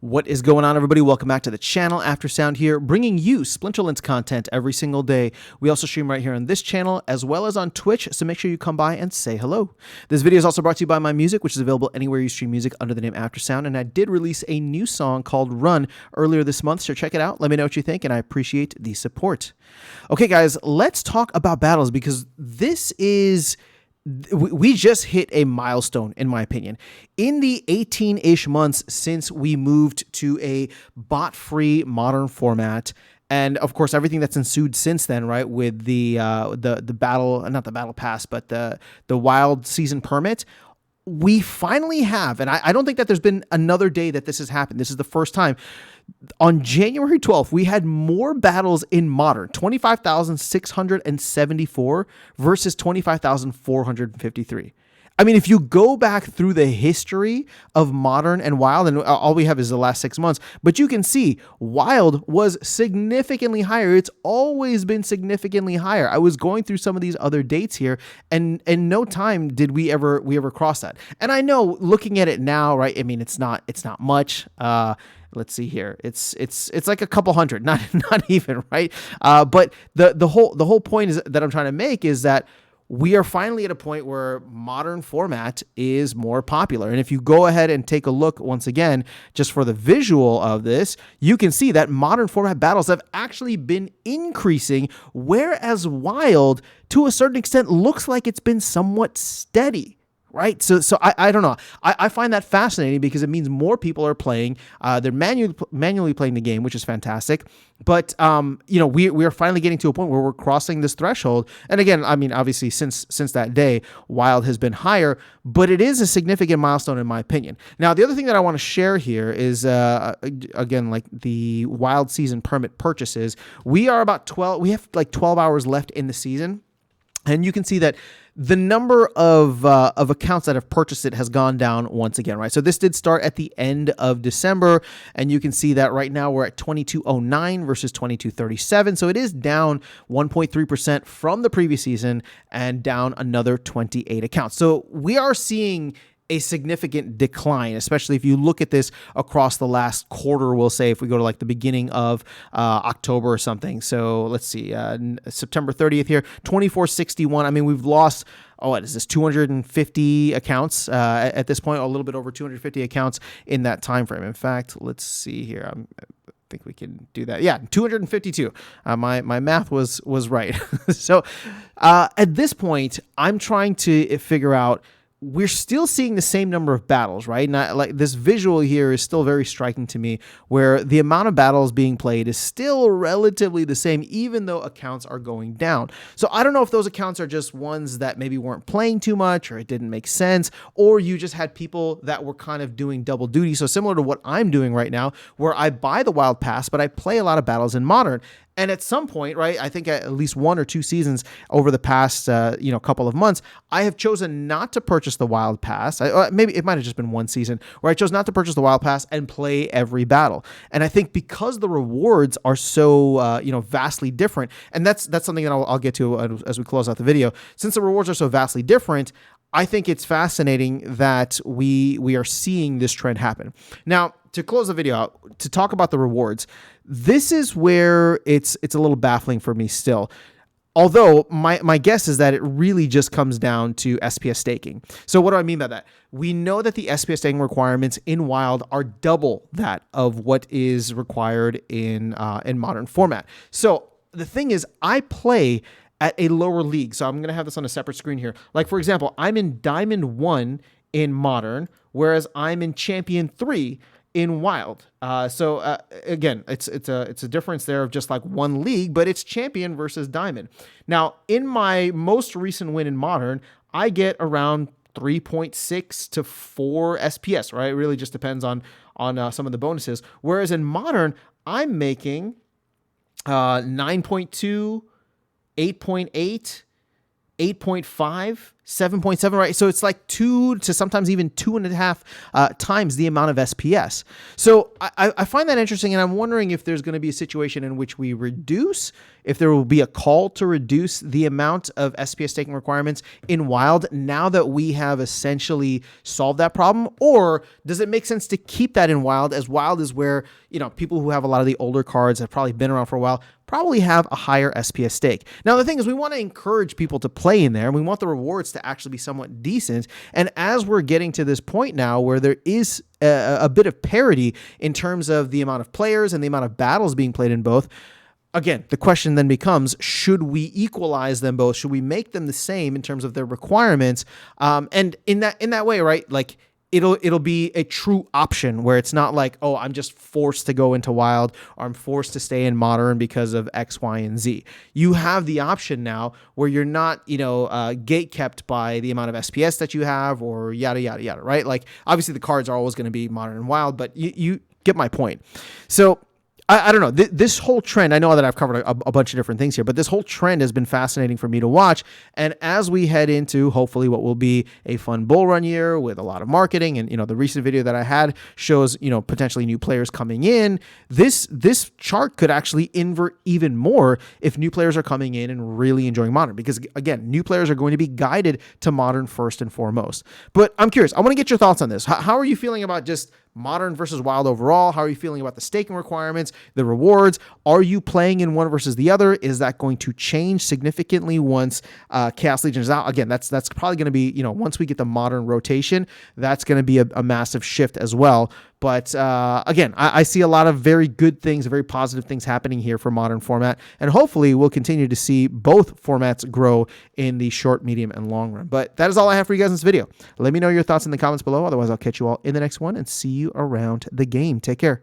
What is going on, everybody? Welcome back to the channel. After Sound here, bringing you Splinterlands content every single day. We also stream right here on this channel as well as on Twitch, so make sure you come by and say hello. This video is also brought to you by my music, which is available anywhere you stream music under the name After Sound, and I did release a new song called Run earlier this month, so check it out. Let me know what you think, and I appreciate the support. Okay, guys, let's talk about battles because we just hit a milestone, in my opinion. In the 18-ish months since we moved to a bot-free modern format, and of course everything that's ensued since then, right, with the battle, not the battle pass, but the wild season permit, we finally have, and I don't think that there's been another day that this has happened. This is the first time. On January 12th, we had more battles in Modern, 25,674 versus 25,453. I mean, if you go back through the history of Modern and Wild, and all we have is the last 6 months, but you can see Wild was significantly higher. It's always been significantly higher. I was going through some of these other dates here, and in no time did we ever cross that. And I know, looking at it now, right? I mean, it's not much. Let's see here. It's like a couple hundred, not even, right? But the whole point is that I'm trying to make is that we are finally at a point where modern format is more popular. And if you go ahead and take a look once again, just for the visual of this, you can see that modern format battles have actually been increasing, whereas Wild, to a certain extent, looks like it's been somewhat steady. Right. So I don't know. I find that fascinating because it means more people are playing. They're manually playing the game, which is fantastic. But, we are finally getting to a point where we're crossing this threshold. And again, I mean, obviously, since that day, Wild has been higher, but it is a significant milestone in my opinion. Now, the other thing that I want to share here is, again, like the Wild season permit purchases. We have like 12 hours left in the season. And you can see that the number of accounts that have purchased it has gone down once again, right? So this did start at the end of December, and you can see that right now we're at 2209 versus 2237. So it is down 1.3% from the previous season and down another 28 accounts. So we are seeing a significant decline, especially if you look at this across the last quarter, we'll say, if we go to like the beginning of October or something. So let's see, September 30th here, 2461. I mean, we've lost, what is this, 250 accounts at this point, a little bit over 250 accounts in that time frame. In fact, let's see here. I think we can do that. Yeah, 252. My math was right. So at this point, I'm trying to figure out, we're still seeing the same number of battles, right? And like this visual here is still very striking to me, where the amount of battles being played is still relatively the same, even though accounts are going down. So I don't know if those accounts are just ones that maybe weren't playing too much, or it didn't make sense, or you just had people that were kind of doing double duty. So similar to what I'm doing right now, where I buy the Wild Pass, but I play a lot of battles in Modern. And at some point, right, I think at least 1 or 2 seasons over the past, couple of months, I have chosen not to purchase the Wild Pass. Maybe it might have just been 1 season where I chose not to purchase the Wild Pass and play every battle. And I think because the rewards are so, vastly different, and that's something that I'll get to as we close out the video. Since the rewards are so vastly different, I think it's fascinating that we are seeing this trend happen. Now, to close the video out, to talk about the rewards, this is where it's a little baffling for me still. Although my guess is that it really just comes down to SPS staking. So what do I mean by that? We know that the SPS staking requirements in Wild are double that of what is required in Modern format. So the thing is, I play at a lower league. So I'm going to have this on a separate screen here. Like, for example, I'm in Diamond 1 in Modern, whereas I'm in Champion 3 in Wild. Again, it's a difference there of just like 1 league, but it's Champion versus Diamond. Now, in my most recent win in Modern, I get around 3.6 to 4 SPS, right? It really just depends on some of the bonuses. Whereas in Modern, I'm making 9.2, 8.8, 8.5, 7.7, right? So it's like 2 to sometimes even 2.5 times the amount of SPS. So I find that interesting, and I'm wondering if there's going to be a situation in which we reduce, if there will be a call to reduce the amount of SPS staking requirements in Wild now that we have essentially solved that problem, or does it make sense to keep that in Wild, as Wild is where, you know, people who have a lot of the older cards have probably been around for a while probably have a higher SPS stake. Now, the thing is, we want to encourage people to play in there, and we want the rewards to actually be somewhat decent. And as we're getting to this point now where there is a bit of parity in terms of the amount of players and the amount of battles being played in both, again, the question then becomes, should we equalize them both? Should we make them the same in terms of their requirements? And in that way, right, like, it'll be a true option where it's not like, oh, I'm just forced to go into Wild, or I'm forced to stay in Modern because of X, Y, and Z. You have the option now where you're not, gate kept by the amount of SPS that you have, or yada, yada, yada, right? Like, obviously the cards are always going to be Modern and Wild, but you get my point. So I don't know. This whole trend, I know that I've covered a bunch of different things here, but this whole trend has been fascinating for me to watch. And as we head into hopefully what will be a fun bull run year with a lot of marketing, and the recent video that I had shows potentially new players coming in. This chart could actually invert even more if new players are coming in and really enjoying Modern, because again, new players are going to be guided to Modern first and foremost. But I'm curious. I want to get your thoughts on this. How are you feeling about just Modern versus Wild overall? How are you feeling about the staking requirements, the rewards? Are you playing in one versus the other? Is that going to change significantly once Chaos Legion is out? Again, that's probably going to be, once we get the Modern rotation, that's going to be a massive shift as well. But again, I see a lot of very good things, very positive things happening here for Modern format. And hopefully we'll continue to see both formats grow in the short, medium, and long run. But that is all I have for you guys in this video. Let me know your thoughts in the comments below. Otherwise, I'll catch you all in the next one and see you around the game. Take care.